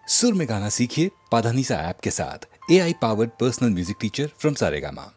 सुर में गाना सीखिए पाधानीसा ऐप के साथ। AI powered personal music teacher from Saregama.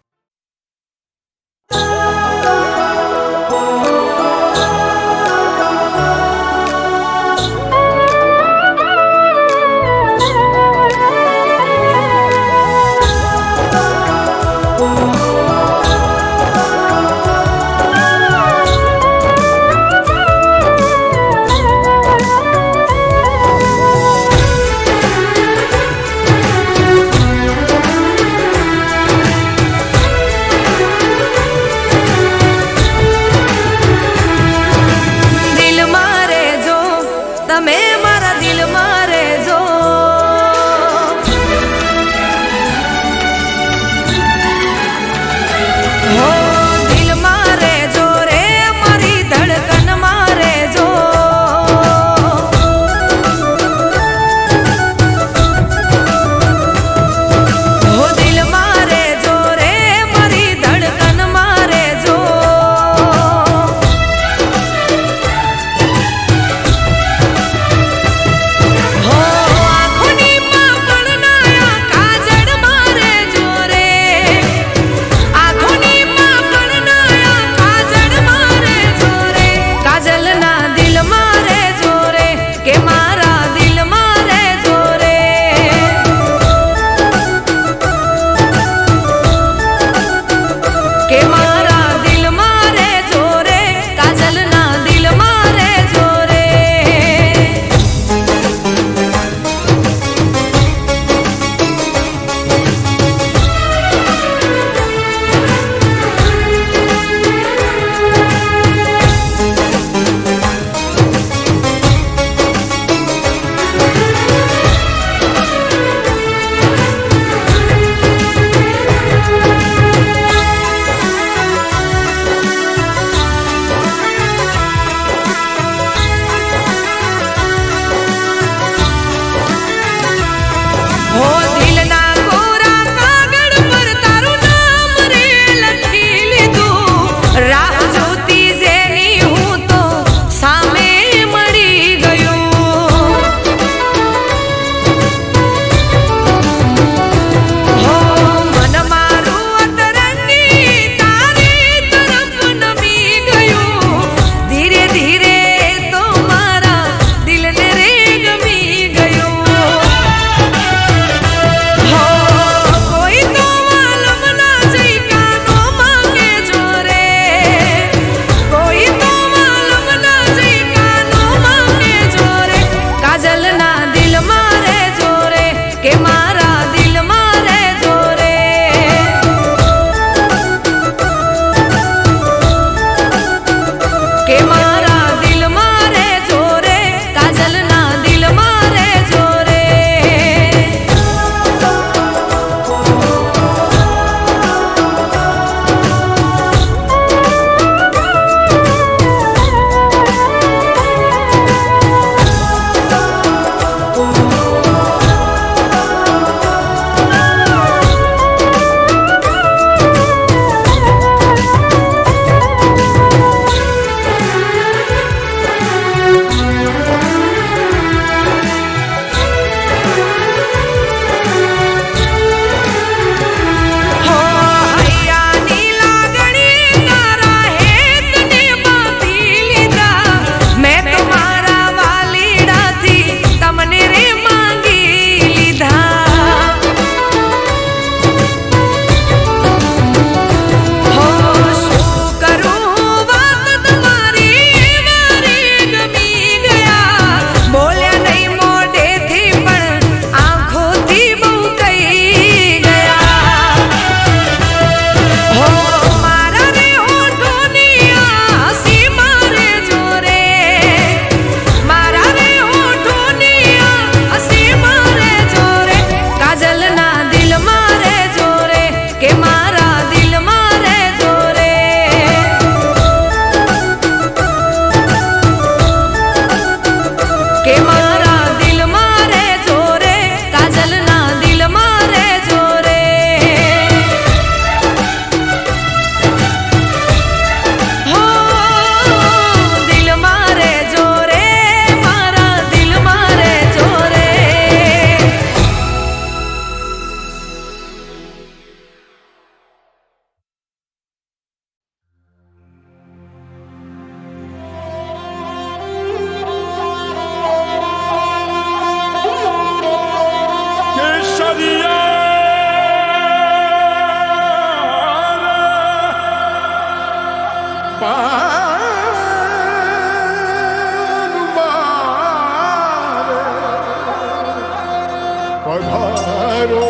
પધારો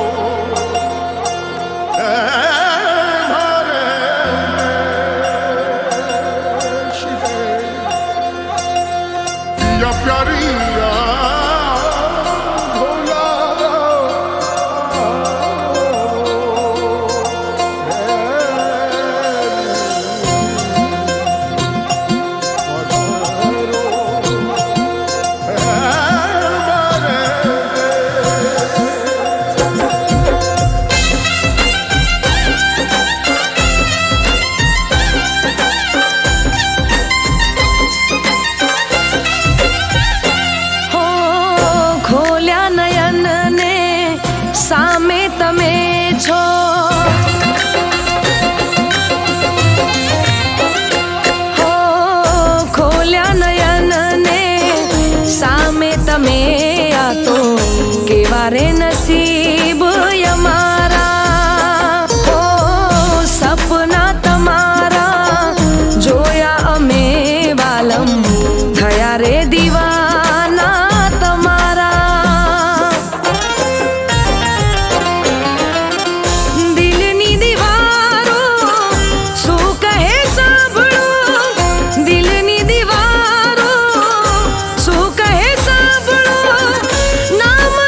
रे नसीब यमारा हो सपना तमारा जोया अमे वालम थया रे दीवाना तमारा दिलनी दीवारो सु कहे सांभळो दिलनी दीवारो सु कहे सांभळो नाम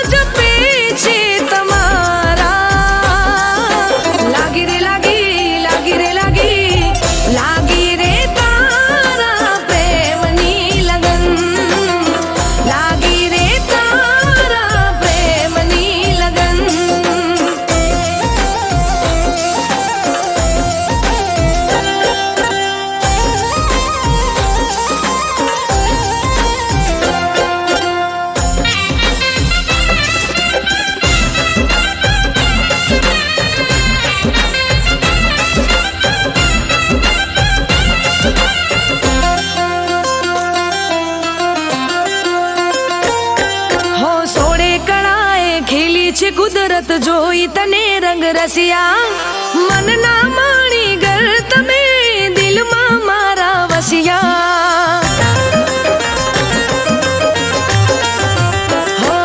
कुदरत जोई तने रंग रसिया मन ना माणी गर तमे दिल मा मारा वसिया हो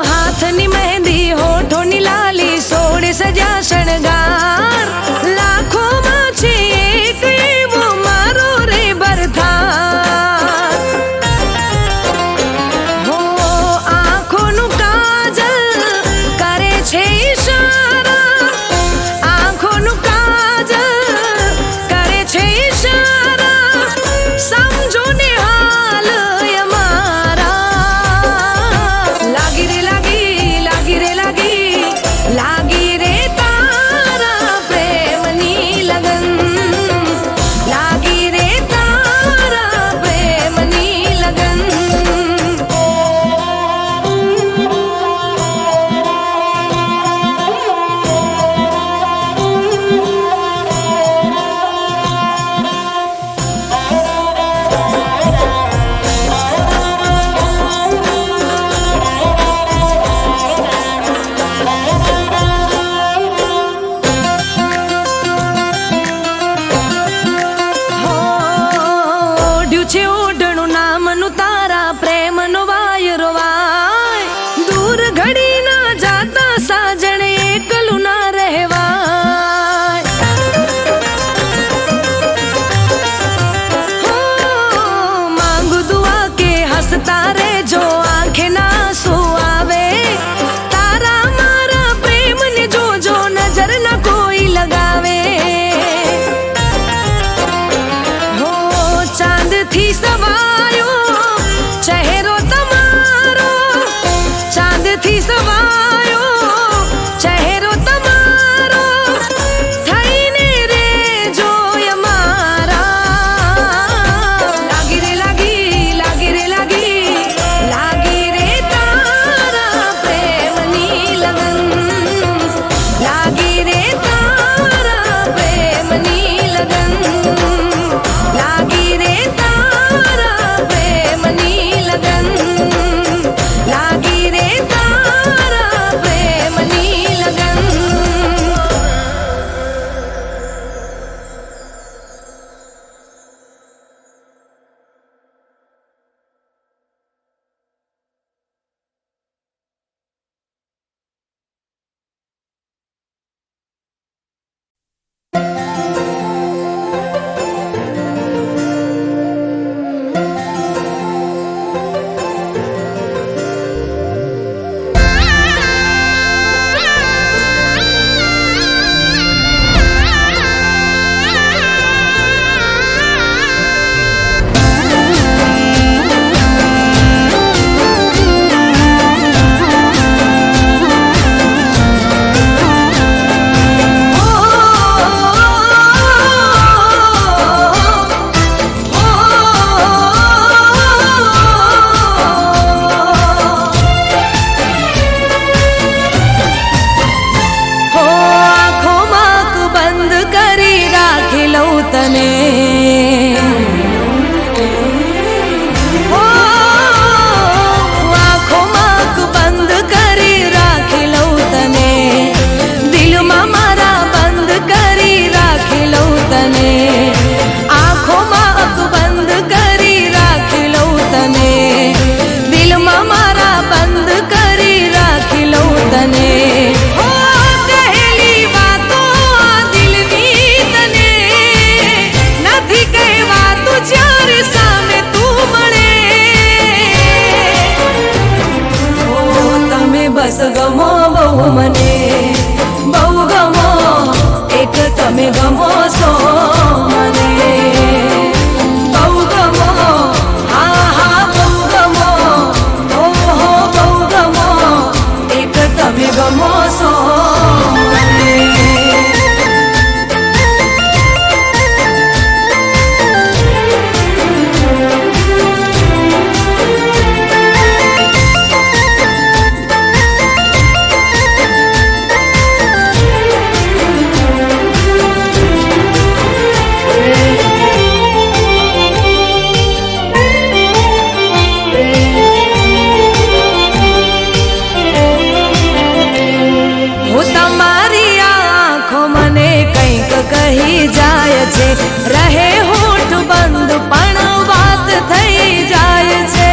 हाथनी मेहंदी होठोनी लाली सोड़े सजा शणगार लाखों माछे एक एवो मारो रे बरथार हो आँखों नु छे इशारा आँखों नु काजल करे छे इशारा समझो ने हाल यमारा लागी रे लागी लागी रे लागी लागी रे तारा प्रेमनी लगन लागी रे तारा प्रेमनी लगन तारे जो आंखें ना सुआवे तारा मारा प्रेम ने जो जो नजर न कोई लगावे हो चांद थी सवायो चेहरो तमारो चांद थी सवायो चेहरो तमारो थईने रे जो यमारा लागी रे लागी लागी रे लागी लागी रे तारा प्रेमनी लगन लागी रे तारा प्रेमनी लगन लागी रे तारा प्रेमनी लगन लागी रे तारा બસ ગમો બહુ મને, બહુ ગમો, એક તમે ગમો છો મને, બહુ ગમો, હા હા બહુ ગમો, ઓહો બહુ ગમો, એક તમે ગમો છો મને. કહી જાય છે, રહે હોઠ બંધ પણ વાત થઈ જાય છે.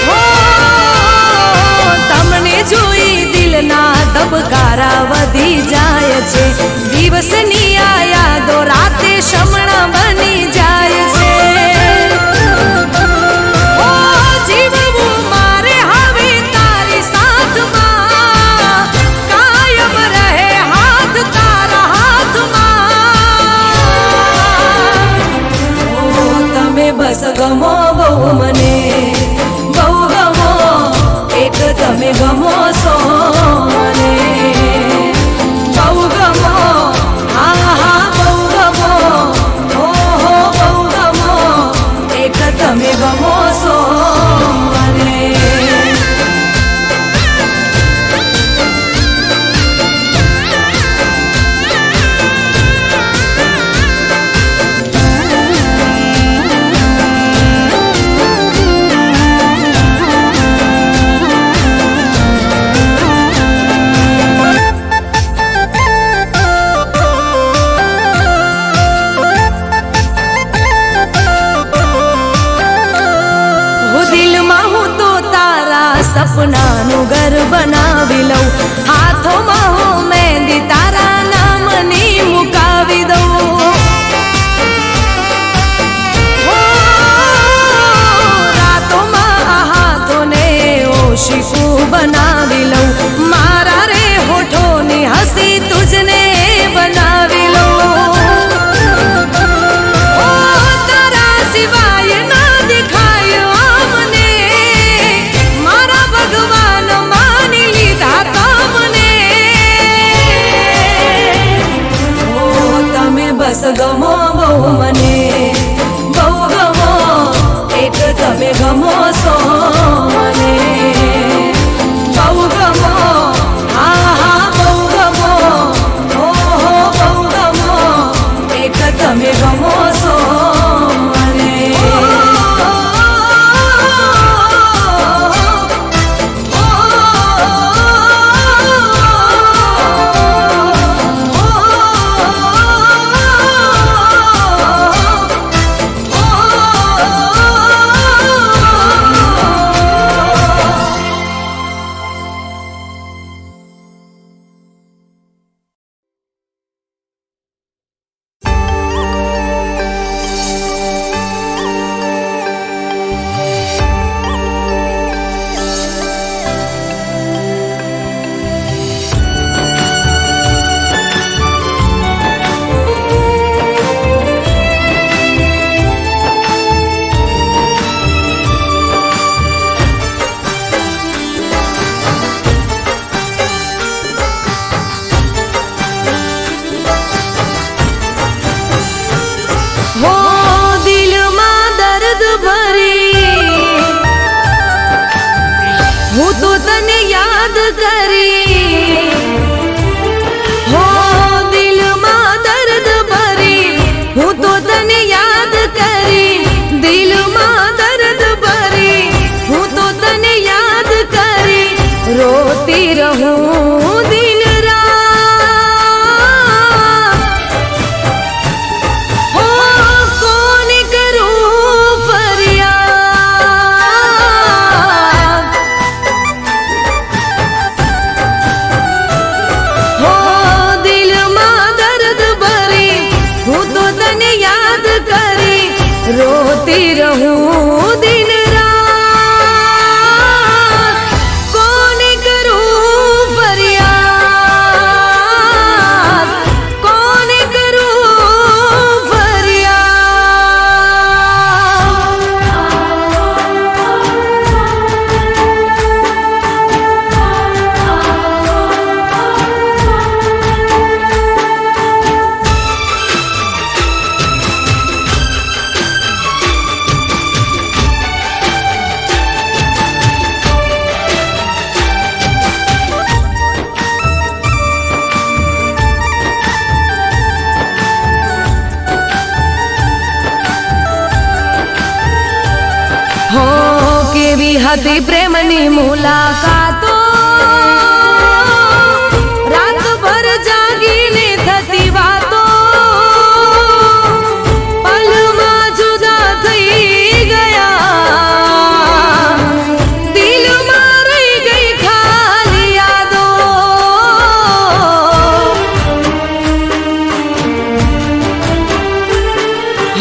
હો તમને જોઈ દિલના ધબકારા વધી જાય છે, દિવસની આ યાદો રાતે શમણા બની જાય છે. બસ ગમો બહુ મને, બહુ ગમો, એક તમે ગમો છો મને, બહુ ગમો, હા હા બહુ ગમો, ઓહો બહુ ગમો, એક તમે ગમો છો મને. સપનાનું ઘર બનાવી લઉં, હાથોમાં હું મહેંદી તારા નામની મુકાવી દઉં. રાતોમાં આ હાથોને ઓશિકું બનાવી લઉં, મારા રે હોઠોની હસી તુજને બનાવી લઉં. તારા સિવાય ના દેખાય અમને, ભગવાન માની લીધા તમને. ઓ તમે બસ ગમો બહુ મને, બહુ ગમો, એક તમે ગમો છો મને, બહુ ગમો, હા હા બહુ ગમો, ઓહો બહુ ગમો, એક તમે ગમો છો મને. હતી પ્રેમની મુલાકાતો, રાતભર જાગીને થતી વાતો, પલમાં જુદા થઈ ગયા, દિલમાં રહી ગઈ ખાલી યાદો.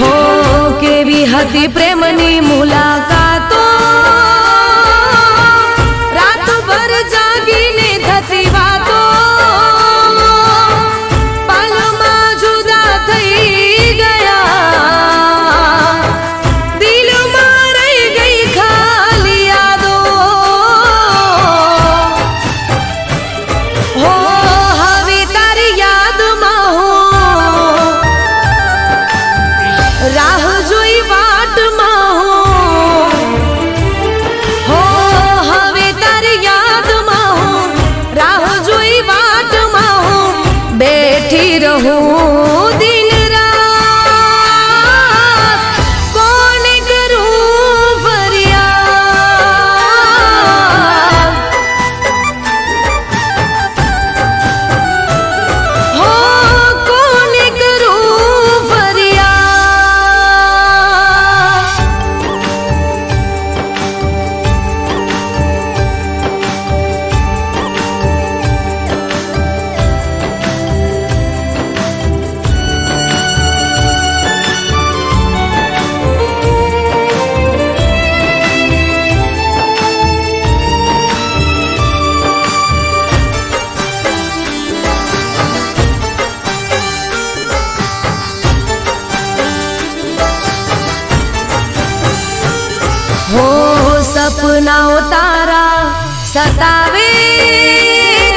હો કેવી હતી પ્રેમની મુલાકાતો, રાતભર જાગીને થતી વાતો, પલમાં જુદા થઈ ગયા, દિલમાં રહી ગઈ ખાલી યાદો. હો હવે તારી યાદમાં હું રાહ જોઈ વાટમાં હું. હો હવે તારી યાદમાં હું રાહ જોઈ વાટમાં હું બેઠી રહું દિન રાત. કોને કરું ફરિયાદ, હો કોને કરું ફરિયાદ. હો સપનાઓ તારા સતાવે,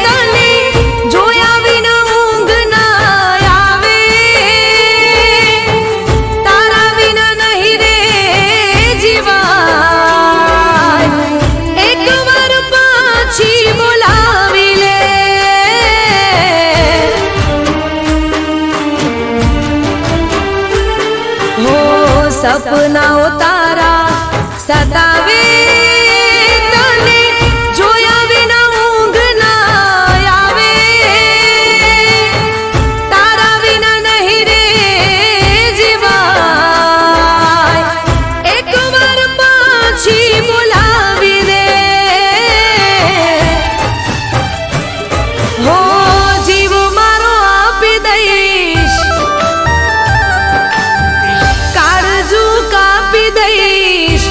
તને જોયા વિના ઊંઘ ના આવે, તારા વિના નહીં રે જીવાય, એકવાર પાછી બોલાવી લે. હો સપનાઓ તારા સતાવે, તને જોયા વિના ઊંઘ ના આવે, તારા વિના નહીં રે જીવાય, એકવાર પાછી બોલાવી દે. હો જીવ મારો આપી દઈશ, કાળજુ કાપી દઈશ.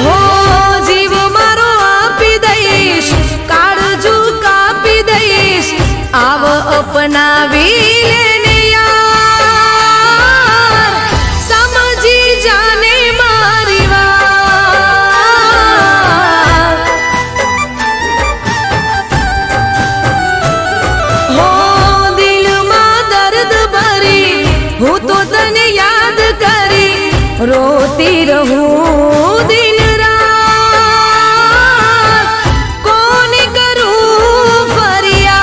હો જીવ મારો આપી દઈશ, કાળજુ કાપી દઈશ. આવ અપનાવી લેને યાર, સમજી જાને મારી વાત. હો દિલમાં દર્દ ભરી હું તો તને યાદ કરી રોતી રહું દિન રાત. કોને કરું ફરિયાદ,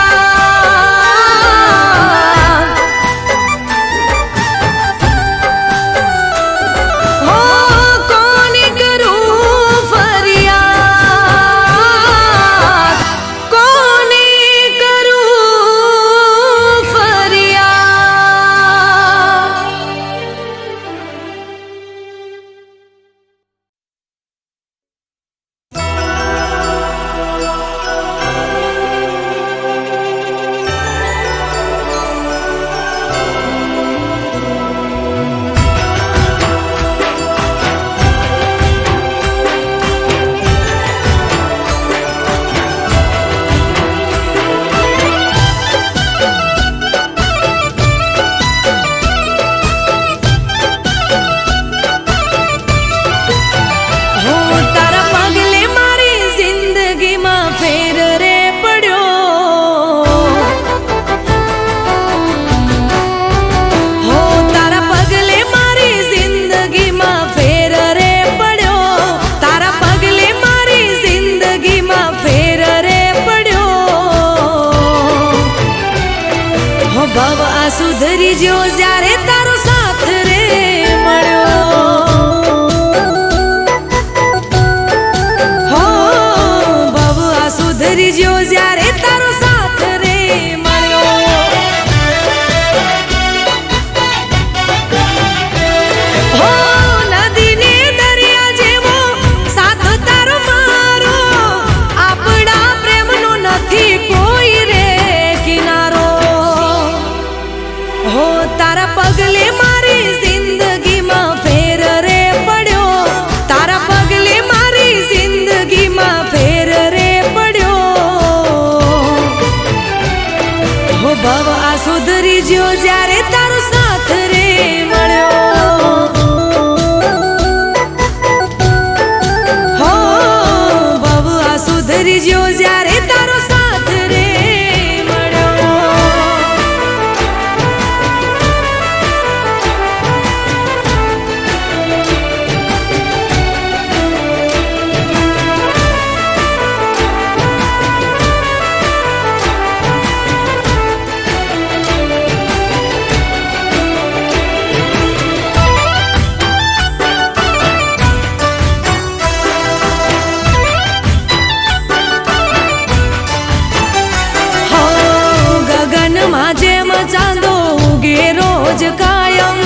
જેમ ચાંદો ઉગે રોજ કાયમ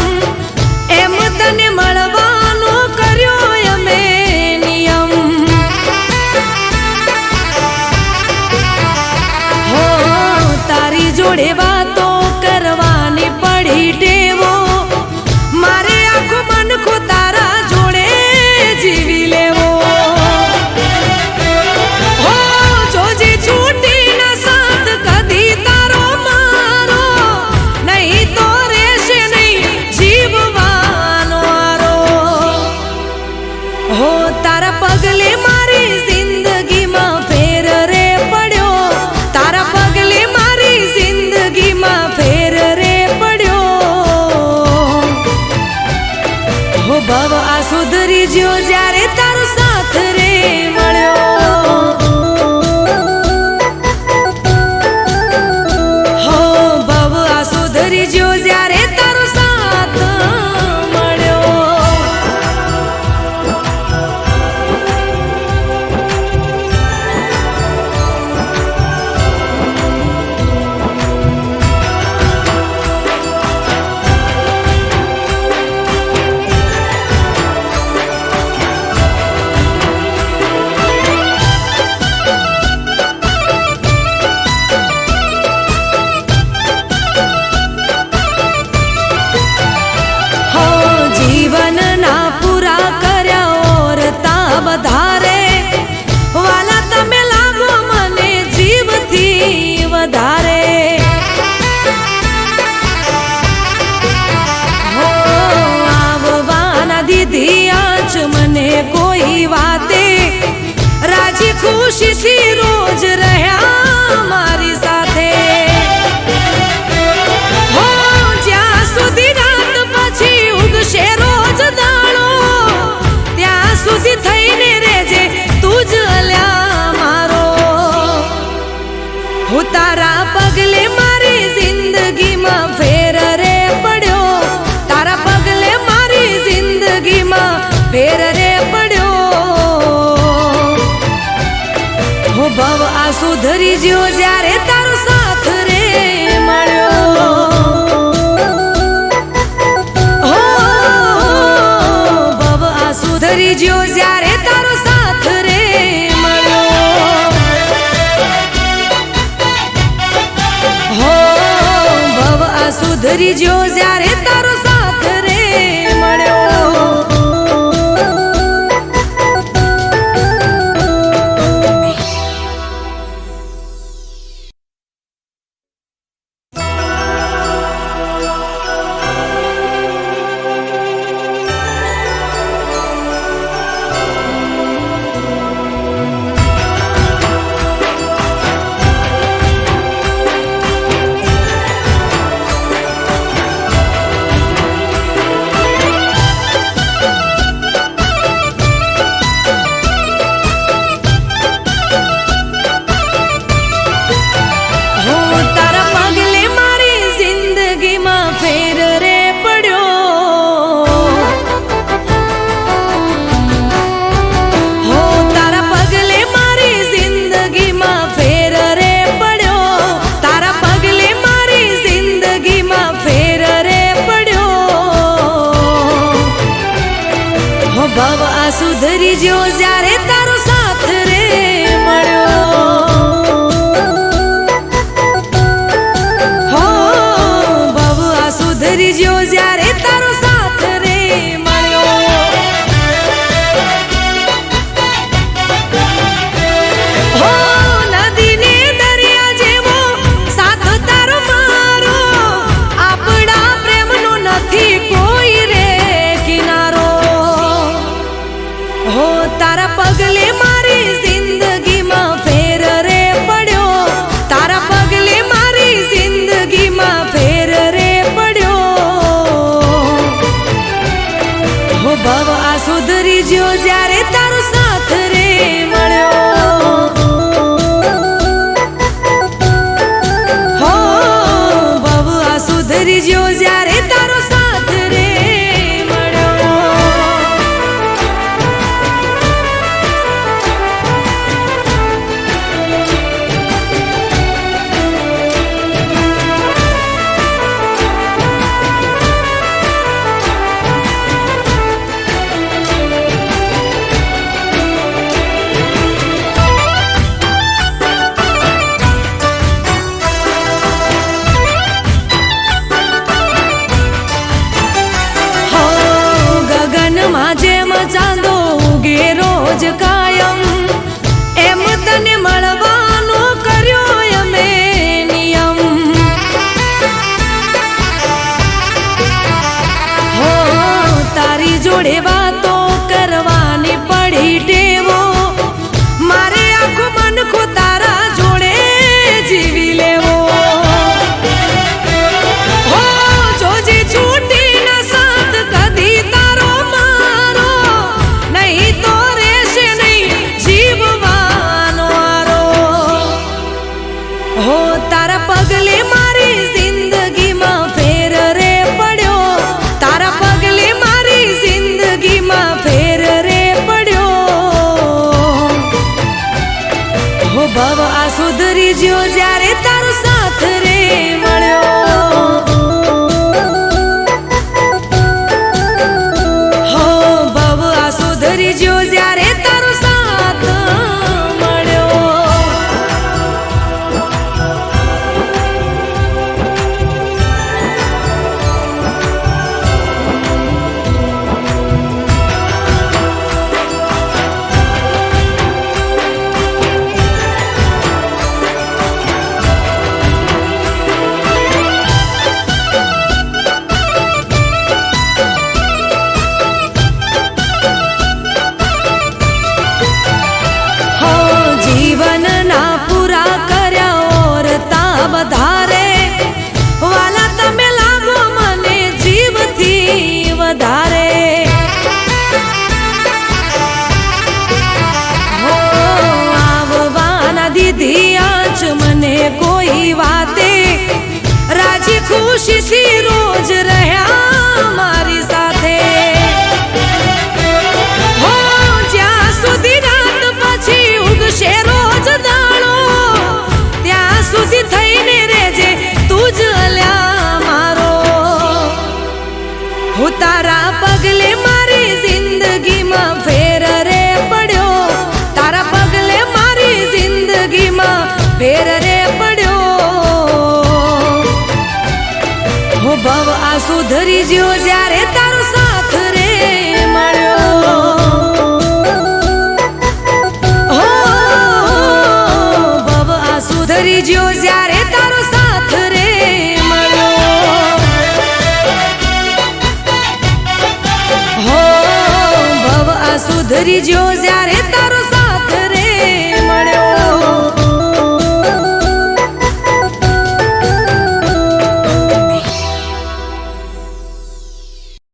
એમ તને મળવાનો કર્યો અમે નિયમ. હો તારી જોડે વાતો કરવાની પડી ટેવો મારે આખું મનખું તારા જોડે જીવી લેવો. હો જોજે છૂટી ના સાથ કદી તારો મારો નહીં તો રહેશે નહીં જીવવાનો આરો. હો તારા પગલે મારી જિંદગીમાં ફેર રે પડ્યો તારા પગલે મારી જિંદગીમાં ફેર રે પડ્યો. હો ભવ આ સુધરી જ્યો જ્યારે તારો સાથ રે મળ્યો. હો ભવ આ સુધરી જ્યો જ્યારે તારો સાથ મળ્યો. હો જીવનના પૂરા કર્યા ઓરતા વધારે વાલા તમે લાગો મને જીવથી વધારે. હો આવવાના દીધી આંચ મને કોઈ વાતે રાજી ખુશીથી રોજ રહ્યા મારી સાથે. હો જ્યાં સુધી રાત પછી ઉગશે રોજ દાણો ત્યાં સુધી થઈને રેજે તું જ અલ્યા મારો. હું તારા પગલે મારી જિંદગીમાં ફેર રે પડ્યો તારા પગલે મારી જિંદગીમાં ફેર રે પડ્યો. હો ભવ આ સુધરી જ્યો જ્યારે તારો સાથ રે મળ્યો. હો ભવ આ સુધરી જ્યો જ્યારે તારો સાથ રે મળ્યો. હો ભવ આ સુધરી જ્યો જ્યારે તારો સાથ રે મળ્યો. હો તારા પગલે મારી જિંદગીમાં ફેર રે પડ્યો. હો તારા પગલે મારી જિંદગીમાં ફેર રે પડ્યો તારા પગલે મારી જિંદગીમાં ફેર રે પડ્યો. હો ભવ આ સુધરી જ્યો જ્યારે તારો સાથ રે મળ્યો. હો ભવ આ સુધરી જ્યો જ્યારે તારો સાથ રે મળ્યો. હો નદીને દરિયા જેવો સાથ તારો મારો આપણા પ્રેમનો નથી કોઈ રે કિનારો. હો તારા પગલે મારી જિંદગીમાં ફેર રે પડ્યો તારા પગલે મારી જિંદગીમાં ફેર રે પડ્યો. હો ભવ આ સુધરી જ્યો જ્યારે તારો સાથ રે મળ્યો. હો ભવ આ સુધરી જ્યો જ્યારે તારો સાથ રે મળ્યો. કાયમ એમ તને મળવાનો કર્યો અમે નિયમ. હો તારી જોડે વાતો કરવાની પડી ટેવો, મારે આખું મન ખો તારા જોડે જીવી લેવો. હો જોજે છૂટી ના સાથ કદી તારો મારો, નહીં તો રહેશે નહીં જીવવાનો આરો. હો તારા પગલે મારી જિંદગીમાં ફેર રે પડ્યો, તારા પગલે મારી જિંદગીમાં ફેર રે પડ્યો. હો ભવ આ સુધરી જ્યો જ્યારે તારો સાથ રે મળ્યો. હો ભવ આ સુધરી જ્યો જ્યારે તારો સાથ મળ્યો. હો જીવનના પૂરા કર્યા ઓરતા વધારે, વાલા તમે લાગો મને જીવથી વધારે. હો આવવાના દીધી આંચ મને કોઈ વાતે, રાજી ખુશીથી રોજ રહ્યા મારી સાથે. હો જ્યાં સુધી રાત પછી ઉગશે રોજ દાણો, ત્યાં સુધી થઈને રેજે તું જ અલ્યા મારો. હું તારા પગલે મારી જિંદગીમાં ફેર રે પડ્યો, તારા પગલે મારી જિંદગીમાં ફેર રે પડ્યો. હો ભવ આ સુધરી જ્યો જ્યારે તારો સાથ રે મળ્યો. હો ભવ આ સુધરી જ્યો જ્યારે તારો સાથ રે મળ્યો. હો ભવ આ સુધરી જ્યો જ્યારે તારો